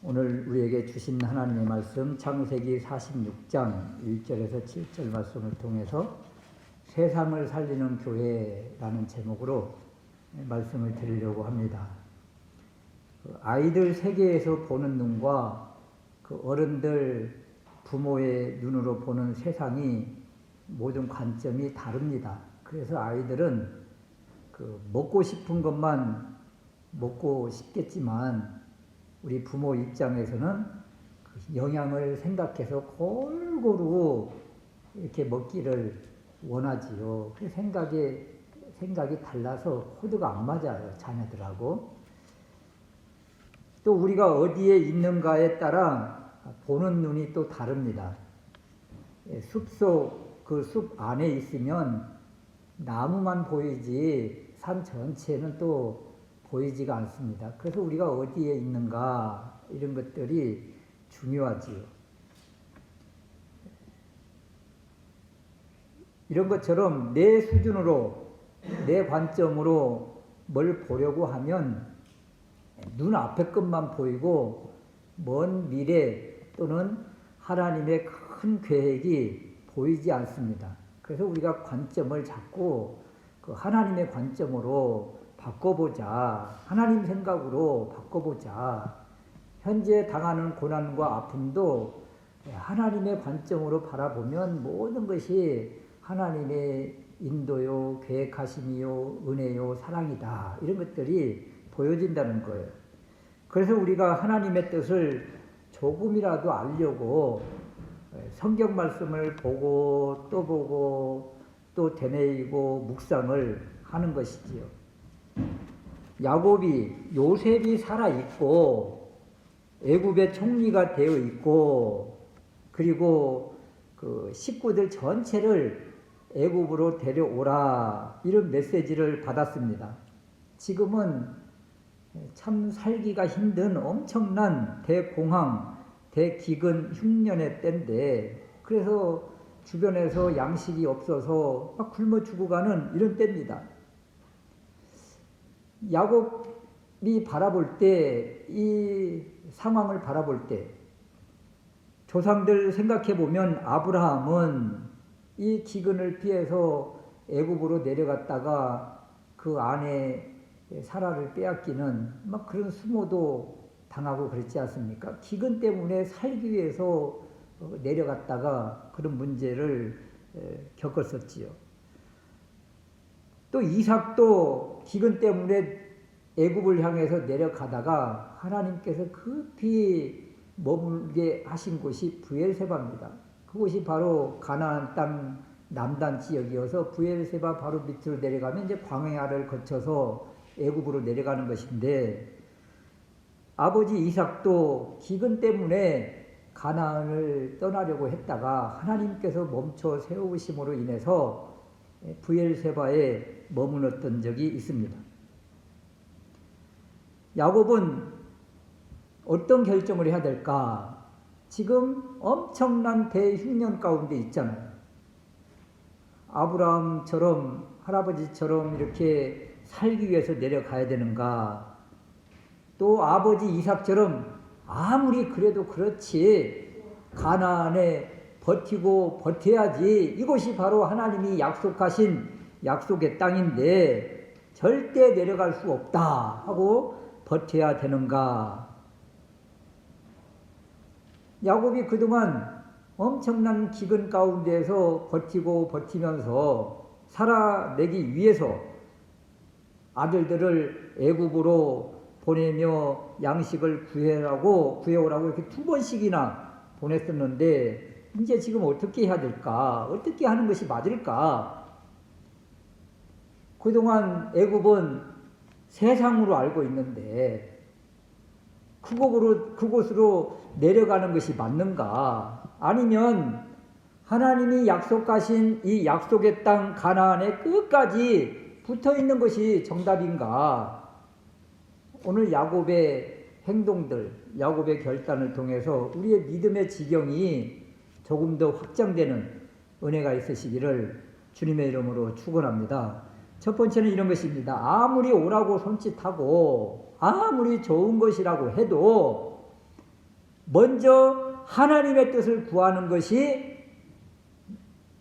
오늘 우리에게 주신 하나님의 말씀 창세기 46장 1절에서 7절 말씀을 통해서 세상을 살리는 교회라는 제목으로 말씀을 드리려고 합니다. 아이들 세계에서 보는 눈과 그 어른들 부모의 눈으로 보는 세상이 모든 관점이 다릅니다. 그래서 아이들은 먹고 싶은 것만 먹고 싶겠지만 우리 부모 입장에서는 영양을 생각해서 골고루 이렇게 먹기를 원하지요. 그 생각이 달라서 코드가 안 맞아요, 자녀들하고. 또 우리가 어디에 있는가에 따라 보는 눈이 또 다릅니다. 숲속 그 숲 안에 있으면 나무만 보이지 산 전체는 또 보이지가 않습니다. 그래서 우리가 어디에 있는가 이런 것들이 중요하지요. 이런 것처럼 내 수준으로 내 관점으로 뭘 보려고 하면 눈 앞의 것만 보이고 먼 미래 또는 하나님의 큰 계획이 보이지 않습니다. 그래서 우리가 관점을 잡고 그 하나님의 관점으로 바꿔보자. 하나님 생각으로 바꿔보자. 현재 당하는 고난과 아픔도 하나님의 관점으로 바라보면 모든 것이 하나님의 인도요, 계획하심이요, 은혜요, 사랑이다. 이런 것들이 보여진다는 거예요. 그래서 우리가 하나님의 뜻을 조금이라도 알려고 성경 말씀을 보고 또 되뇌이고 묵상을 하는 것이지요. 요셉이 살아있고 애굽의 총리가 되어 있고 그리고 그 식구들 전체를 애굽으로 데려오라 이런 메시지를 받았습니다. 지금은 참 살기가 힘든 엄청난 대공황, 대기근 흉년의 때인데 그래서 주변에서 양식이 없어서 막 굶어 죽어가는 이런 때입니다. 야곱이 바라볼 때, 이 상황을 바라볼 때 조상들 생각해 보면 아브라함은 이 기근을 피해서 애굽으로 내려갔다가 그 아내 사라를 빼앗기는 막 그런 수모도 당하고 그랬지 않습니까? 기근 때문에 살기 위해서 내려갔다가 그런 문제를 겪었었지요. 또 이삭도 기근 때문에 애굽을 향해서 내려가다가 하나님께서 급히 머물게 하신 곳이 브엘세바입니다. 그곳이 바로 가나안 땅 남단 지역이어서 브엘세바 바로 밑으로 내려가면 이제 광야를 거쳐서 애굽으로 내려가는 것인데 아버지 이삭도 기근 때문에 가나안을 떠나려고 했다가 하나님께서 멈춰 세우심으로 인해서 브엘세바에 머물렀던 적이 있습니다. 야곱은 어떤 결정을 해야 될까? 지금 엄청난 대흉년 가운데 있잖아요. 아브라함처럼 할아버지처럼 이렇게 살기 위해서 내려가야 되는가? 또 아버지 이삭처럼 아무리 그래도 그렇지 가나안에 버티고 버텨야지 이곳이 바로 하나님이 약속하신 약속의 땅인데 절대 내려갈 수 없다 하고 버텨야 되는가? 야곱이 그동안 엄청난 기근 가운데에서 버티면서 살아내기 위해서 아들들을 애굽으로 보내며 양식을 구해오라고 이렇게 2번씩이나 보냈었는데 이제 지금 어떻게 해야 될까? 어떻게 하는 것이 맞을까? 그동안 애굽은 세상으로 알고 있는데 그곳으로 내려가는 것이 맞는가? 아니면 하나님이 약속하신 이 약속의 땅 가나안에 끝까지 붙어있는 것이 정답인가? 오늘 야곱의 행동들, 야곱의 결단을 통해서 우리의 믿음의 지경이 조금 더 확장되는 은혜가 있으시기를 주님의 이름으로 축원합니다. 첫 번째는 이런 것입니다. 아무리 오라고 손짓하고 아무리 좋은 것이라고 해도 먼저 하나님의 뜻을 구하는 것이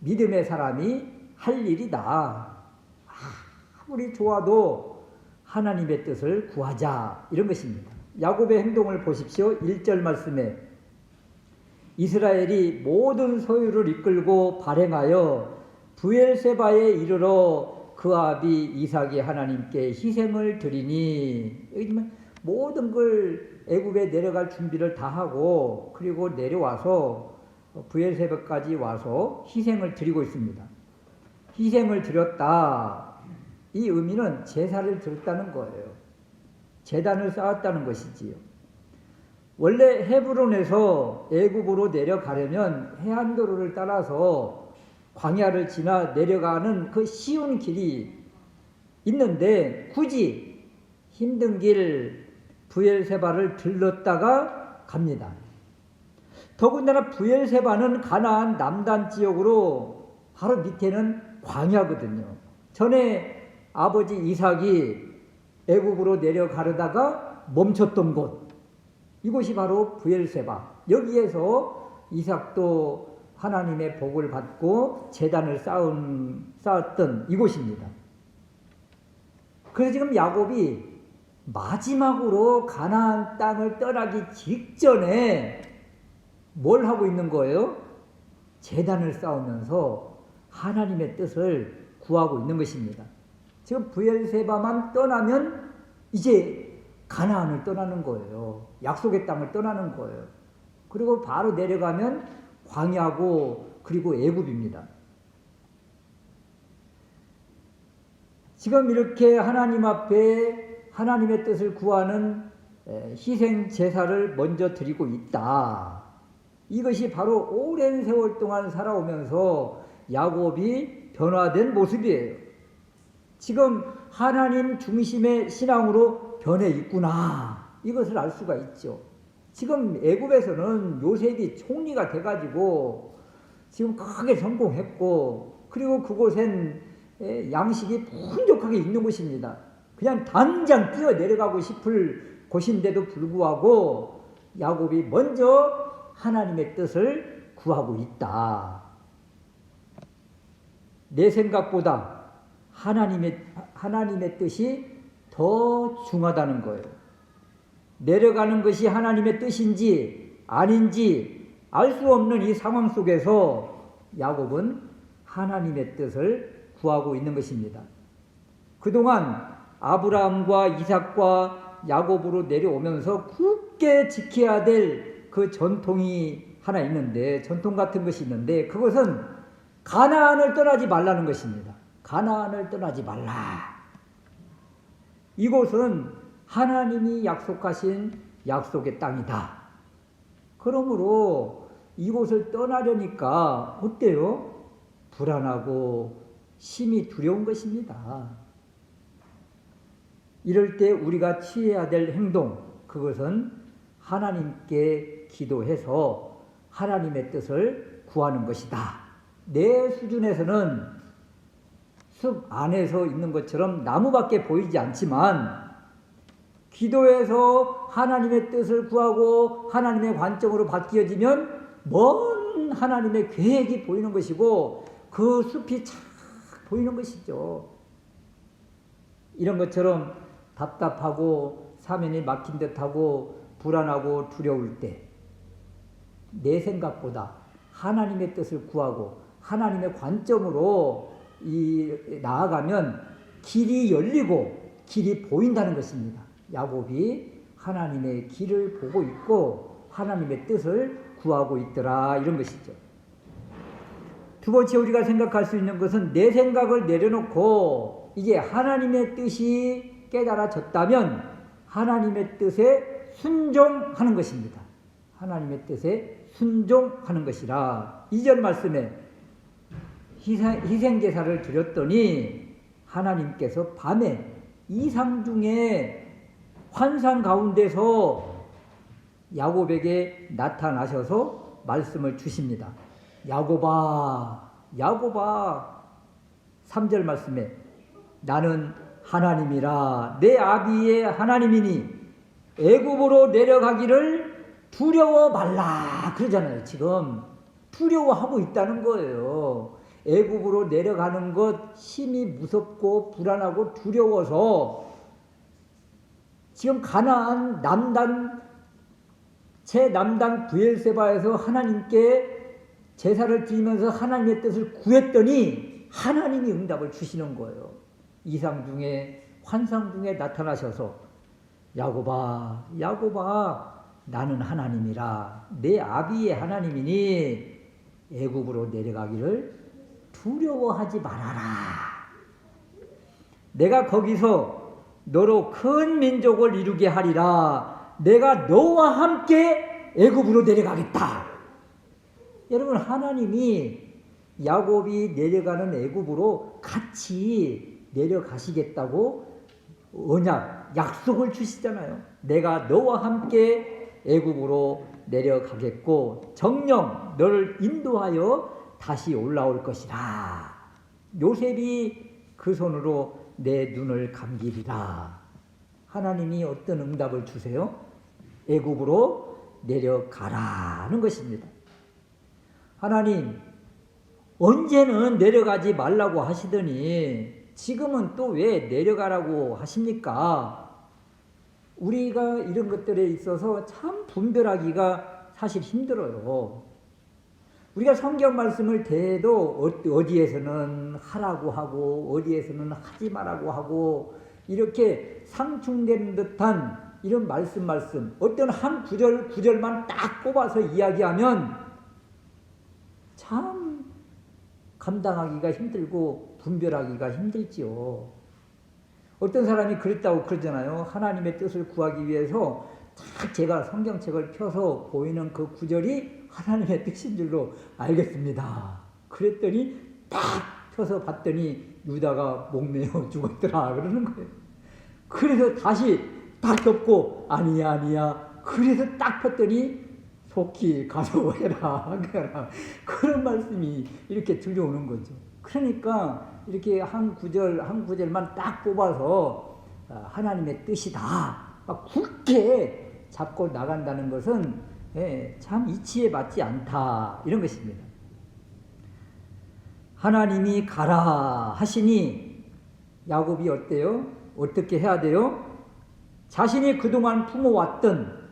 믿음의 사람이 할 일이다. 아무리 좋아도 하나님의 뜻을 구하자, 이런 것입니다. 야곱의 행동을 보십시오. 1절 말씀에 이스라엘이 모든 소유를 이끌고 발행하여 브엘세바에 이르러 그 아비 이삭이 하나님께 희생을 드리니, 여기 보면 모든 걸 애굽에 내려갈 준비를 다 하고 그리고 내려와서 브엘세바까지 와서 희생을 드리고 있습니다. 희생을 드렸다. 이 의미는 제사를 드렸다는 거예요. 제단을 쌓았다는 것이지요. 원래 헤브론에서 애굽으로 내려가려면 해안도로를 따라서 광야를 지나 내려가는 그 쉬운 길이 있는데 굳이 힘든 길 브엘세바를 들렀다가 갑니다. 더군다나 브엘세바는 가나안 남단 지역으로 바로 밑에는 광야거든요. 전에 아버지 이삭이 애굽으로 내려가려다가 멈췄던 곳, 이곳이 바로 브엘세바. 여기에서 이삭도 하나님의 복을 받고 제단을 쌓았던 이곳입니다. 그래서 지금 야곱이 마지막으로 가나안 땅을 떠나기 직전에 뭘 하고 있는 거예요? 제단을 쌓으면서 하나님의 뜻을 구하고 있는 것입니다. 지금 브엘세바만 떠나면 이제 가나안을 떠나는 거예요. 약속의 땅을 떠나는 거예요. 그리고 바로 내려가면 광야고 그리고 애굽입니다. 지금 이렇게 하나님 앞에 하나님의 뜻을 구하는 희생 제사를 먼저 드리고 있다. 이것이 바로 오랜 세월 동안 살아오면서 야곱이 변화된 모습이에요. 지금 하나님 중심의 신앙으로 변해 있구나, 이것을 알 수가 있죠. 지금 애굽에서는 요셉이 총리가 돼가지고 지금 크게 성공했고, 그리고 그곳엔 양식이 풍족하게 있는 곳입니다. 그냥 당장 뛰어 내려가고 싶을 곳인데도 불구하고 야곱이 먼저 하나님의 뜻을 구하고 있다. 내 생각보다 하나님의 뜻이 더 중하다는 거예요. 내려가는 것이 하나님의 뜻인지 아닌지 알 수 없는 이 상황 속에서 야곱은 하나님의 뜻을 구하고 있는 것입니다. 그동안 아브라함과 이삭과 야곱으로 내려오면서 굳게 지켜야 될 그 전통이 하나 있는데, 전통 같은 것이 있는데, 그것은 가나안을 떠나지 말라는 것입니다. 가나안을 떠나지 말라. 이곳은 하나님이 약속하신 약속의 땅이다. 그러므로 이곳을 떠나려니까 어때요? 불안하고 심히 두려운 것입니다. 이럴 때 우리가 취해야 될 행동, 그것은 하나님께 기도해서 하나님의 뜻을 구하는 것이다. 내 수준에서는 숲 안에서 있는 것처럼 나무밖에 보이지 않지만, 기도해서 하나님의 뜻을 구하고 하나님의 관점으로 바뀌어지면 먼 하나님의 계획이 보이는 것이고 그 숲이 착 보이는 것이죠. 이런 것처럼 답답하고 사면이 막힌 듯하고 불안하고 두려울 때 내 생각보다 하나님의 뜻을 구하고 하나님의 관점으로 나아가면 길이 열리고 길이 보인다는 것입니다. 야곱이 하나님의 길을 보고 있고 하나님의 뜻을 구하고 있더라, 이런 것이죠. 두 번째 우리가 생각할 수 있는 것은 내 생각을 내려놓고 이제 하나님의 뜻이 깨달아졌다면 하나님의 뜻에 순종하는 것입니다. 하나님의 뜻에 순종하는 것이라. 2절 말씀에 희생제사를 드렸더니 하나님께서 밤에 이상 중에 환상 가운데서 야곱에게 나타나셔서 말씀을 주십니다. 야곱아, 야곱아. 3절 말씀에 나는 하나님이라 내 아비의 하나님이니 애굽으로 내려가기를 두려워 말라 그러잖아요. 지금 두려워하고 있다는 거예요. 애굽으로 내려가는 것 힘이 무섭고 불안하고 두려워서 지금 가나안 남단 제남단 브엘세바에서 하나님께 제사를 드리면서 하나님의 뜻을 구했더니 하나님이 응답을 주시는 거예요. 이상 중에 환상 중에 나타나셔서 야곱아 야곱아 나는 하나님이라 내 아비의 하나님이니 애굽으로 내려가기를 두려워하지 말아라. 내가 거기서 너로 큰 민족을 이루게 하리라. 내가 너와 함께 애굽으로 내려가겠다. 여러분 하나님이 야곱이 내려가는 애굽으로 같이 내려가시겠다고 언약, 약속을 주시잖아요. 내가 너와 함께 애굽으로 내려가겠고 정녕 너를 인도하여 다시 올라올 것이라. 요셉이 그 손으로 내 눈을 감기리라. 하나님이 어떤 응답을 주세요? 애굽으로 내려가라는 것입니다. 하나님 언제는 내려가지 말라고 하시더니 지금은 또 왜 내려가라고 하십니까? 우리가 이런 것들에 있어서 참 분별하기가 사실 힘들어요. 우리가 성경 말씀을 대해도 어디에서는 하라고 하고 어디에서는 하지 말라고 하고 이렇게 상충되는 듯한 이런 말씀 어떤 한 구절만 딱 뽑아서 이야기하면 참 감당하기가 힘들고 분별하기가 힘들지요. 어떤 사람이 그랬다고 그러잖아요. 하나님의 뜻을 구하기 위해서 딱 제가 성경책을 펴서 보이는 그 구절이 하나님의 뜻인 줄로 알겠습니다. 그랬더니 딱 펴서 봤더니 유다가 목매어 죽었더라 그러는 거예요. 그래서 다시 딱 덮고 아니야 그래서 딱 폈더니 속히 가져오해라 그런 말씀이 이렇게 들려오는 거죠. 그러니까 이렇게 한 구절만 딱 뽑아서 하나님의 뜻이다 막 굳게 잡고 나간다는 것은 참 이치에 맞지 않다 이런 것입니다. 하나님이 가라 하시니 야곱이 어때요? 어떻게 해야 돼요? 자신이 그동안 품어왔던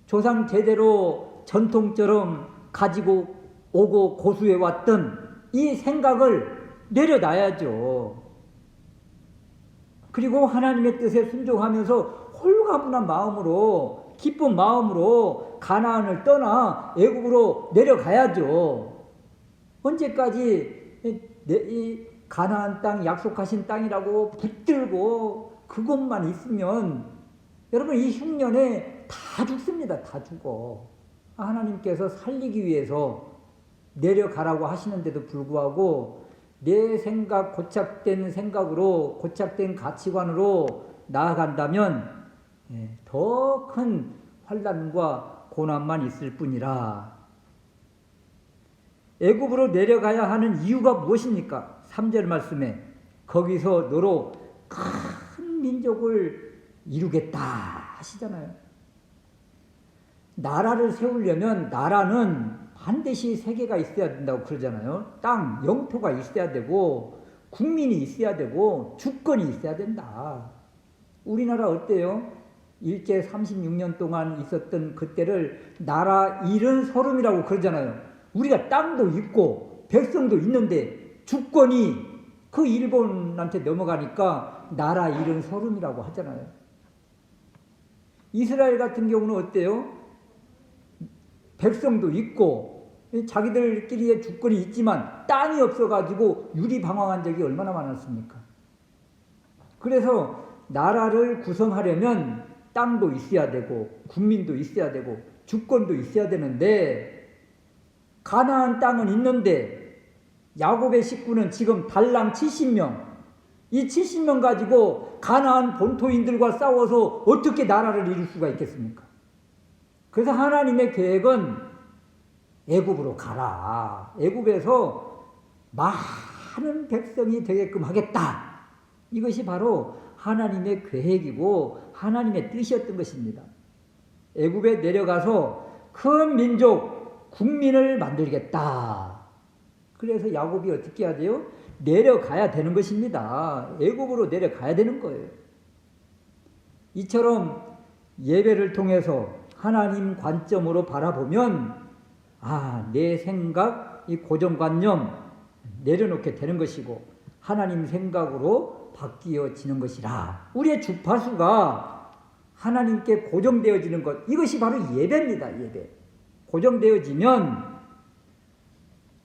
조상 제대로 전통처럼 가지고 오고 고수해왔던 이 생각을 내려놔야죠. 그리고 하나님의 뜻에 순종하면서 홀가분한 마음으로 기쁜 마음으로 가나안을 떠나 애굽으로 내려가야죠. 언제까지 이 가나안 땅 약속하신 땅이라고 붙들고 그것만 있으면 여러분 이 흉년에 다 죽습니다. 다 죽어. 하나님께서 살리기 위해서 내려가라고 하시는데도 불구하고 내 생각 고착된 생각으로 고착된 가치관으로 나아간다면 더 큰 환난과 고난만 있을 뿐이라. 애굽으로 내려가야 하는 이유가 무엇입니까? 3절 말씀에 거기서 너로 큰 민족을 이루겠다 하시잖아요. 나라를 세우려면 나라는 반드시 세계가 있어야 된다고 그러잖아요. 땅, 영토가 있어야 되고 국민이 있어야 되고 주권이 있어야 된다. 우리나라 어때요? 일제 36년 동안 있었던 그때를 나라 잃은 서름이라고 그러잖아요. 우리가 땅도 있고 백성도 있는데 주권이 그 일본한테 넘어가니까 나라 잃은 서름이라고 하잖아요. 이스라엘 같은 경우는 어때요? 백성도 있고 자기들끼리의 주권이 있지만 땅이 없어가지고 유리방황한 적이 얼마나 많았습니까? 그래서 나라를 구성하려면 땅도 있어야 되고 국민도 있어야 되고 주권도 있어야 되는데 가나안 땅은 있는데 야곱의 식구는 지금 달랑 70명 이 70명 가지고 가나안 본토인들과 싸워서 어떻게 나라를 이룰 수가 있겠습니까? 그래서 하나님의 계획은 애굽으로 가라. 애굽에서 많은 백성이 되게끔 하겠다. 이것이 바로 하나님의 계획이고 하나님의 뜻이었던 것입니다. 애굽에 내려가서 큰 민족, 국민을 만들겠다. 그래서 야곱이 어떻게 해야 돼요? 내려가야 되는 것입니다. 애굽으로 내려가야 되는 거예요. 이처럼 예배를 통해서 하나님 관점으로 바라보면 내 생각, 이 고정관념 내려놓게 되는 것이고 하나님 생각으로 바뀌어지는 것이라. 우리의 주파수가 하나님께 고정되어지는 것, 이것이 바로 예배입니다. 예배. 고정되어지면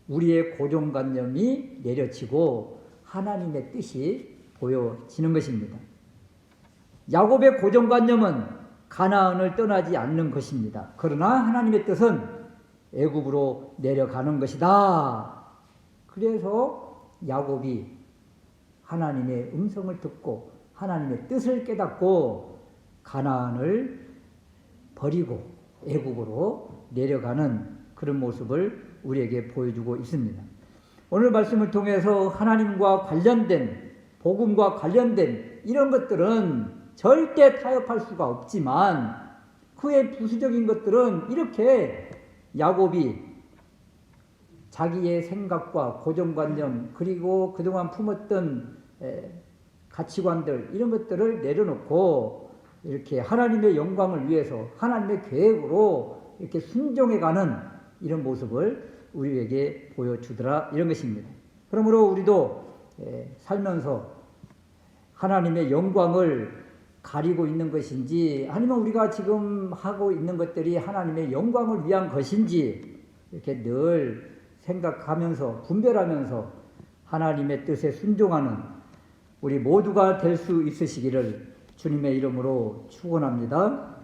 우리의 고정관념이 내려지고 하나님의 뜻이 보여지는 것입니다. 야곱의 고정관념은 가나안을 떠나지 않는 것입니다. 그러나 하나님의 뜻은 애굽으로 내려가는 것이다. 그래서 야곱이 하나님의 음성을 듣고 하나님의 뜻을 깨닫고 가나안을 버리고 애굽으로 내려가는 그런 모습을 우리에게 보여주고 있습니다. 오늘 말씀을 통해서 하나님과 관련된, 복음과 관련된 이런 것들은 절대 타협할 수가 없지만 그의 부수적인 것들은 이렇게 야곱이 자기의 생각과 고정관념 그리고 그동안 품었던 가치관들 이런 것들을 내려놓고 이렇게 하나님의 영광을 위해서 하나님의 계획으로 이렇게 순종해가는 이런 모습을 우리에게 보여주더라 이런 것입니다. 그러므로 우리도 살면서 하나님의 영광을 가리고 있는 것인지 아니면 우리가 지금 하고 있는 것들이 하나님의 영광을 위한 것인지 이렇게 늘 생각하면서 분별하면서 하나님의 뜻에 순종하는 우리 모두가 될 수 있으시기를 주님의 이름으로 축원합니다.